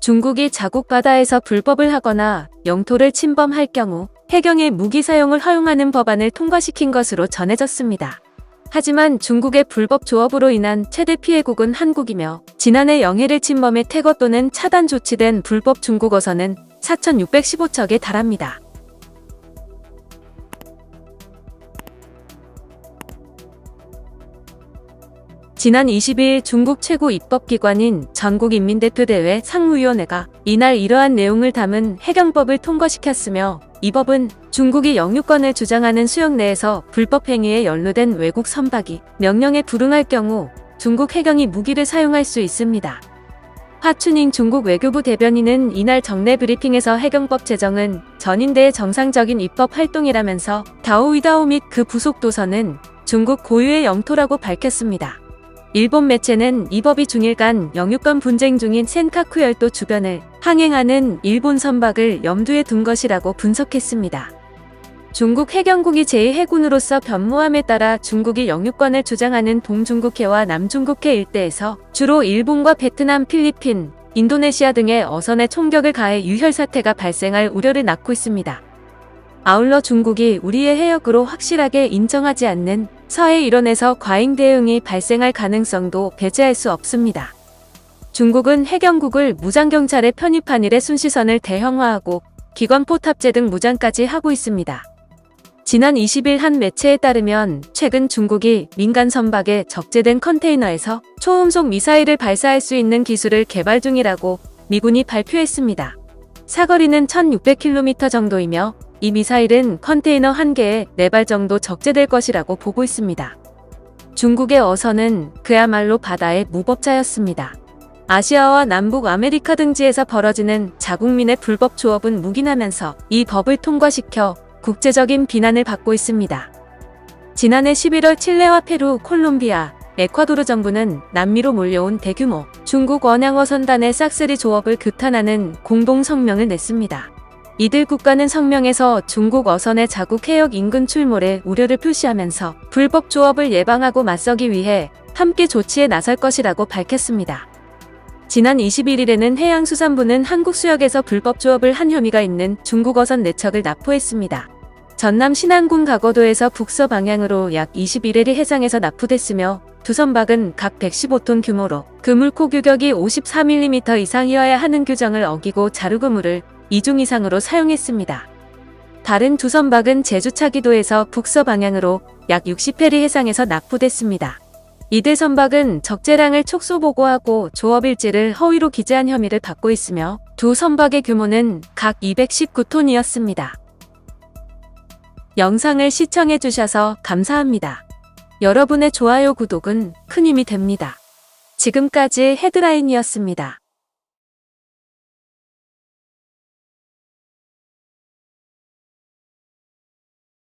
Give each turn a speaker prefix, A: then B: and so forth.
A: 중국이 자국 바다에서 불법을 하거나 영토를 침범할 경우 해경의 무기 사용을 허용하는 법안을 통과시킨 것으로 전해졌습니다. 하지만 중국의 불법 조업으로 인한 최대 피해국은 한국이며 지난해 영해를 침범해 퇴거 또는 차단 조치된 불법 중국 어선은 4,615척에 달합니다. 지난 22일 중국 최고 입법기관인 전국인민대표대회 상무위원회가 이날 이러한 내용을 담은 해경법을 통과시켰으며 이 법은 중국이 영유권을 주장하는 수역 내에서 불법 행위에 연루된 외국 선박이 명령에 불응할 경우 중국 해경이 무기를 사용할 수 있습니다. 화춘잉 중국 외교부 대변인은 이날 정례 브리핑에서 해경법 제정은 전인대의 정상적인 입법 활동이라면서 다오위다오 및 그 부속 도선은 중국 고유의 영토라고 밝혔습니다. 일본 매체는 이 법이 중일간 영유권 분쟁 중인 센카쿠 열도 주변을 항행하는 일본 선박을 염두에 둔 것이라고 분석했습니다. 중국 해경국이 제2해군으로서 변모함에 따라 중국이 영유권을 주장하는 동중국해와 남중국해 일대에서 주로 일본과 베트남, 필리핀, 인도네시아 등의 어선에 총격을 가해 유혈 사태가 발생할 우려를 낳고 있습니다. 아울러 중국이 우리의 해역으로 확실하게 인정하지 않는 서해 일원에서 과잉 대응이 발생할 가능성도 배제할 수 없습니다. 중국은 해경국을 무장경찰에 편입한 이래 순시선을 대형화하고 기관포 탑재 등 무장까지 하고 있습니다. 지난 20일 한 매체에 따르면 최근 중국이 민간 선박에 적재된 컨테이너에서 초음속 미사일을 발사할 수 있는 기술을 개발 중이라고 미군이 발표했습니다. 사거리는 1,600km 정도이며 이 미사일은 컨테이너 1개에 4발 정도 적재될 것이라고 보고 있습니다. 중국의 어선은 그야말로 바다의 무법자였습니다. 아시아와 남북 아메리카 등지에서 벌어지는 자국민의 불법 조업은 묵인하면서 이 법을 통과시켜 국제적인 비난을 받고 있습니다. 지난해 11월 칠레와 페루, 콜롬비아, 에콰도르 정부는 남미로 몰려온 대규모 중국 원양어선단의 싹쓸이 조업을 규탄하는 공동 성명을 냈습니다. 이들 국가는 성명에서 중국 어선의 자국 해역 인근 출몰에 우려를 표시하면서 불법 조업을 예방하고 맞서기 위해 함께 조치에 나설 것이라고 밝혔습니다. 지난 21일에는 해양수산부는 한국 수역에서 불법 조업을 한 혐의가 있는 중국 어선 4척을 납포했습니다. 전남 신안군 가거도에서 북서 방향으로 약 21일이 해상에서 납포됐으며 두 선박은 각 115톤 규모로 그물코 규격이 54mm 이상이어야 하는 규정을 어기고 자루그물을 2중 이상으로 사용했습니다. 다른 두 선박은 제주 차기도에서 북서 방향으로 약 60해리 해상에서 납포됐습니다. 이들 선박은 적재량을 촉소 보고하고 조업 일지를 허위로 기재한 혐의를 받고 있으며 두 선박의 규모는 각 219톤이었습니다. 영상을 시청해주셔서 감사합니다. 여러분의 좋아요, 구독은 큰 힘이 됩니다. 지금까지 헤드라인이었습니다.